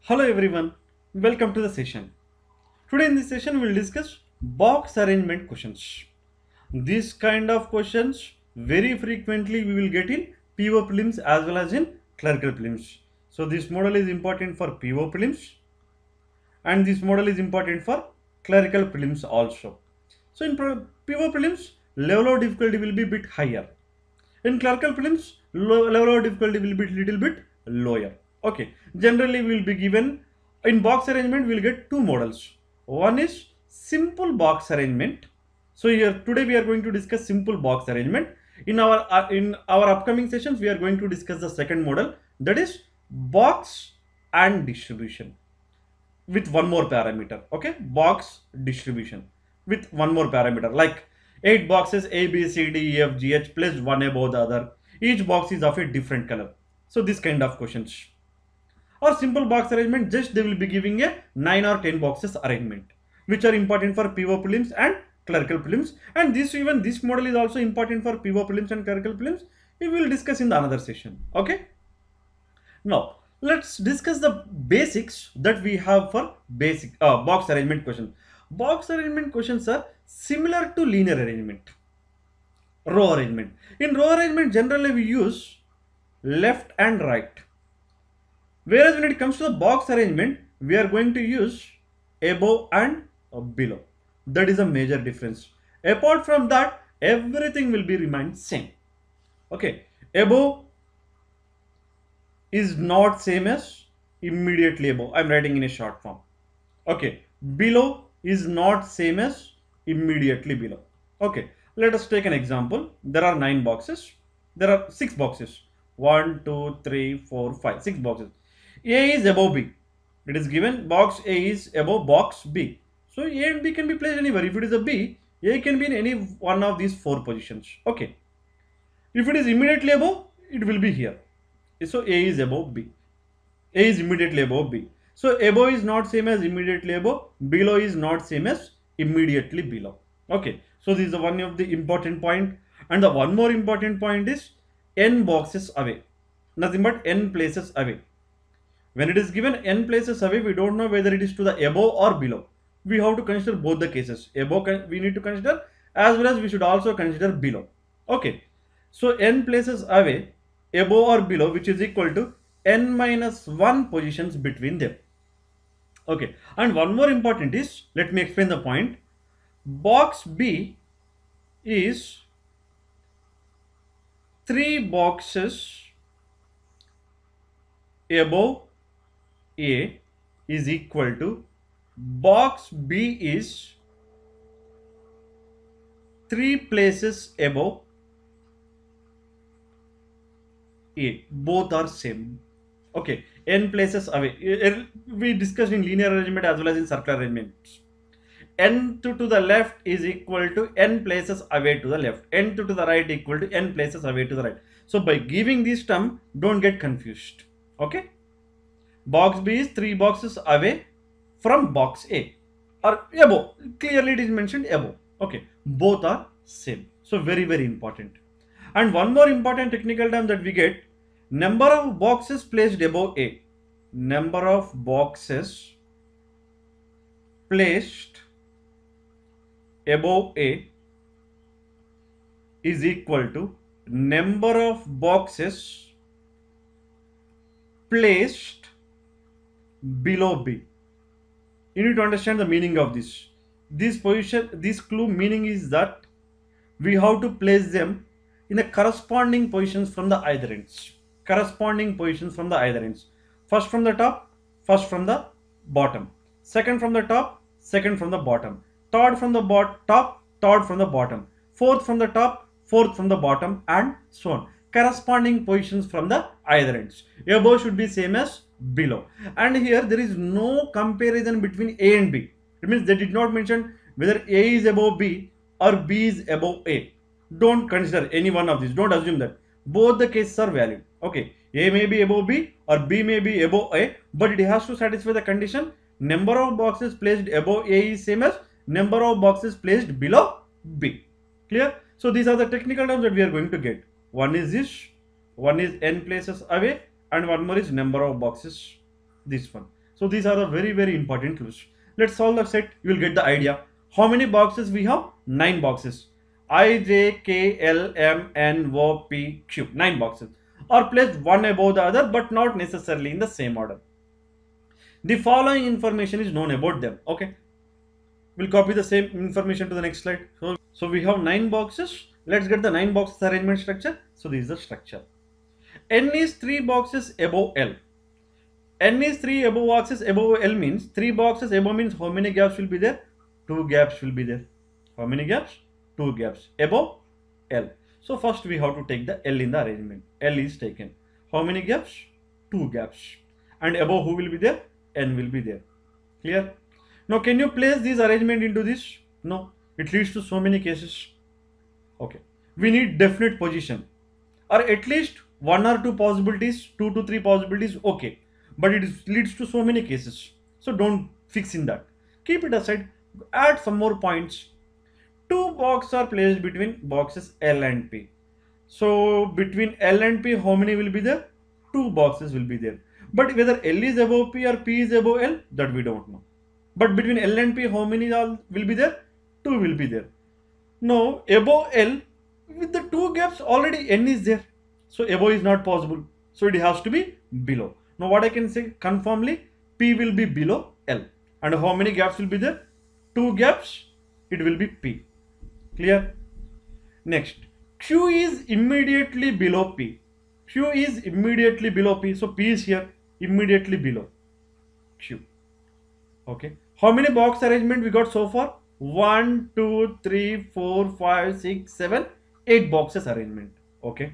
Hello everyone, welcome to the session. Today in this session we will discuss box arrangement questions. This kind of questions very frequently we will get in PO prelims as well as in clerical prelims. So this model is important for PO prelims and this model is important for clerical prelims also. So in PO prelims level of difficulty will be bit higher. In clerical prelims, level of difficulty will be little bit lower. Okay, generally we will be given in box arrangement. We will get two models. One is simple box arrangement. So here today we are going to discuss simple box arrangement. In our upcoming sessions, we are going to discuss the second model, that is box and distribution with one more parameter. Okay, box distribution with one more parameter, like 8 boxes A B C D E F G H placed one above the other, each box is of a different color. So this kind of questions, or simple box arrangement, just they will be giving a 9 or 10 boxes arrangement, which are important for PO prelims and clerical prelims. And this model is also important for PO prelims and clerical prelims. We will discuss in the another session. Okay, now let's discuss the basics that we have for basic box arrangement questions. Box arrangement questions are similar to linear arrangement, row arrangement. In row arrangement, generally we use left and right. Whereas when it comes to the box arrangement, we are going to use above and below. That is a major difference. Apart from that, everything will be remain same. Okay, above is not same as immediately above. I'm writing in a short form. Okay, below is not same as immediately below. Okay, let us take an example. There are 9 boxes. There are 6 boxes. 1, 2, 3, 4, 5, 6 boxes. A is above B. It is given box A is above box B. So A and B can be placed anywhere. If it is a B, A can be in any one of these 4 positions. Okay. If it is immediately above, it will be here. So A is above B. A is immediately above B. So above is not same as immediately above. Below is not same as immediately below. Okay. So this is one of the important point. And the one more important point is n boxes away. Nothing but n places away. When it is given n places away, we don't know whether it is to the above or below. We have to consider both the cases. Above we need to consider, as well as we should also consider below. Okay. So n places away, above or below, which is equal to n minus 1 positions between them. Okay. And one more important is, let me explain the point. Box B is 3 boxes above A is equal to box B is 3 places above A. Both are same. Okay, n places away. We discussed in linear arrangement as well as in circular arrangements. N to the left is equal to n places away to the left. N to the right equal to n places away to the right. So by giving this term, don't get confused. Okay. Box B is 3 boxes away from box A or above. Clearly it is mentioned above. Okay, both are same. So very important. And one more important technical term that we get, number of boxes placed above A. Number of boxes placed above A is equal to number of boxes placed below B. You need to understand the meaning of this. This position, this clue meaning is that we have to place them in the corresponding positions from the either ends. Corresponding positions from the either ends. First from the top, first from the bottom. Second from the top, second from the bottom. Third from the top, third from the bottom. Fourth from the top, fourth from the bottom, and so on. Corresponding positions from the either ends. Above should be same as below. And here there is no comparison between A and B. It means they did not mention whether A is above B or B is above A. Don't consider any one of these. Don't assume that. Both the cases are valid. Okay. A may be above B or B may be above A, but it has to satisfy the condition. Number of boxes placed above A is same as number of boxes placed below B. Clear? So these are the technical terms that we are going to get. One is this, one is n places away, and one more is number of boxes, this one. So these are the very important clues. Let's solve the set. You will get the idea. How many boxes we have? 9 boxes. I, J, K, L, M, N, O, P, Q. 9 boxes are placed one above the other, but not necessarily in the same order. The following information is known about them. Okay. We'll copy the same information to the next slide. So we have 9 boxes. Let's get the 9 boxes arrangement structure. So this is the structure. N is 3 boxes above L. N is 3 above boxes above L means 3 boxes above means how many gaps will be there? 2 gaps will be there. How many gaps? 2 gaps above L. So first we have to take the L in the arrangement. L is taken. How many gaps? 2 gaps. And above who will be there? N will be there. Clear? Now can you place this arrangement into this? No. It leads to so many cases. Okay. We need definite position. Or at least 1 or 2 possibilities, 2 to 3 possibilities, okay. But it leads to so many cases. So don't fix in that. Keep it aside. Add some more points. 2 boxes are placed between boxes L and P. So between L and P, how many will be there? 2 boxes will be there. But whether L is above P or P is above L, that we don't know. But between L and P, how many will be there? 2 will be there. Now above L, with the 2 gaps already N is there. So above is not possible. So it has to be below. Now what I can say confirmly, P will be below L. And how many gaps will be there? 2 gaps, it will be P. Clear? Next, Q is immediately below P. Q is immediately below P. So P is here, immediately below Q. Okay. How many box arrangement we got so far? 1, 2, 3, 4, 5, 6, 7, 8 boxes arrangement. Okay.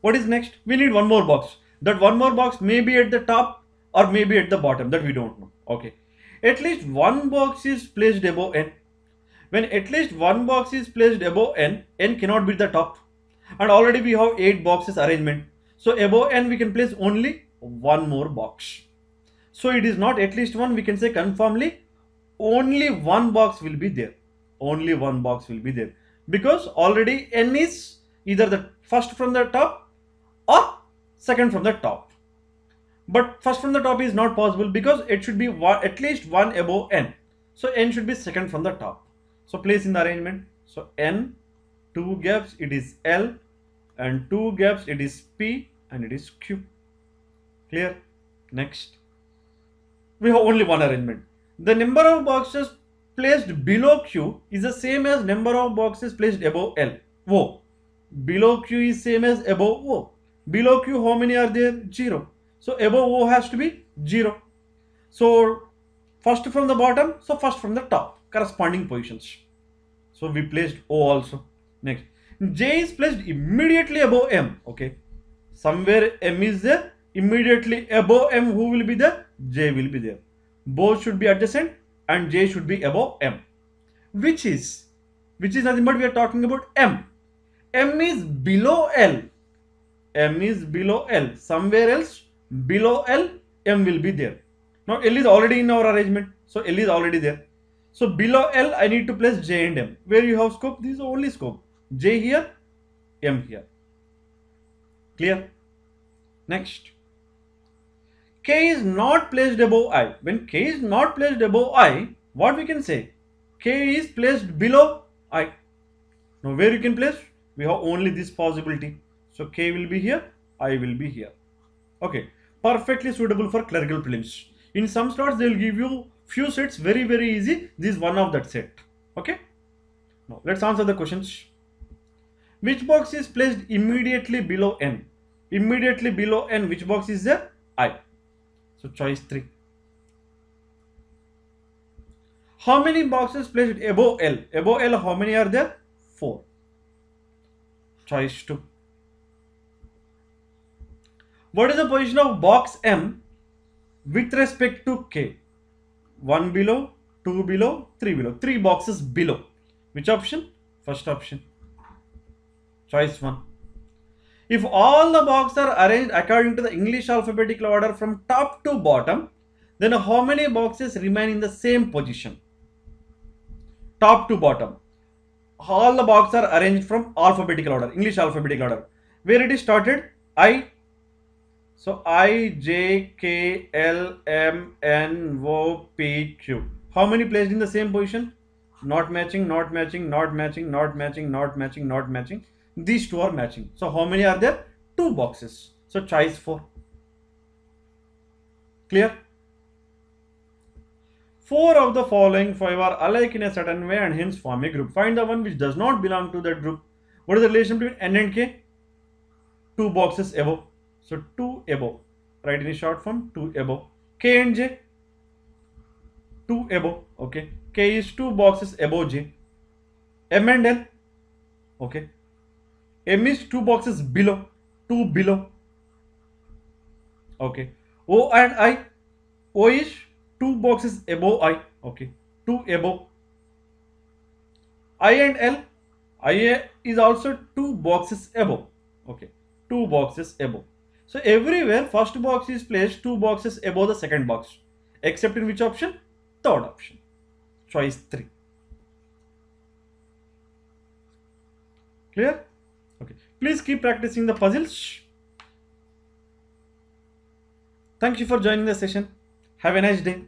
What is next? We need one more box. That one more box may be at the top or maybe at the bottom. That we don't know. Okay. At least one box is placed above N. When at least one box is placed above N, N cannot be the top. And already we have 8 boxes arrangement. So above N we can place only one more box. So it is not at least one, we can say confirmly only one box will be there. Only one box will be there. Because already N is either the first from the top or second from the top. But first from the top is not possible because it should be at least one above N. So N should be second from the top. So place in the arrangement. So N, 2 gaps it is L, and 2 gaps it is P, and it is Q. Clear? Next. We have only one arrangement. The number of boxes placed below Q is the same as number of boxes placed above L. O. Below Q is same as above O. Below Q how many are there? 0. So above O has to be 0. So first from the bottom, so first from the top, corresponding positions. So we placed O also. Next, J is placed immediately above M. Okay, somewhere M is there, immediately above M who will be there? J will be there. Both should be adjacent and J should be above M. Which is nothing but we are talking about M. M is below L. M is below L. Somewhere else below L, M will be there. Now L is already in our arrangement. So L is already there. So below L, I need to place J and M. Where you have scope, this is only scope. J here, M here. Clear? Next. K is not placed above I. When K is not placed above I, what we can say? K is placed below I. Now where you can place? We have only this possibility. So K will be here, I will be here. Okay. Perfectly suitable for clerical prelims. In some slots, they will give you few sets very easy. This is one of that set. Okay. Now let's answer the questions. Which box is placed immediately below N? Immediately below N, which box is there? I. So choice 3. How many boxes placed above L? Above L, how many are there? 4. Choice 2. What is the position of box M with respect to K? 1 below, 2 below, 3 below. 3 boxes below. Which option? First option. Choice 1. If all the boxes are arranged according to the English alphabetical order from top to bottom, then how many boxes remain in the same position? Top to bottom. All the boxes are arranged from alphabetical order, English alphabetical order. Where it is started? I, So I, J, K, L, M, N, O, P, Q. How many placed in the same position? Not matching, not matching, not matching, not matching, not matching, not matching. These two are matching. So how many are there? Two boxes. So choice 4. Clear? 4 of the following 5 are alike in a certain way and hence form a group. Find the one which does not belong to that group. What is the relation between N and K? Two boxes above. So 2 above. Write in a short form, 2 above. K and J, 2 above. Okay. K is 2 boxes above J. M and L. Okay. M is 2 boxes below. 2 below. Okay. O and I. O is 2 boxes above I. Okay. 2 above. I and L. I is also 2 boxes above. Okay. 2 boxes above. So everywhere first box is placed 2 boxes above the second box. Except in which option? Third option. Choice 3. Clear? Okay. Please keep practicing the puzzles. Thank you for joining the session. Have a nice day.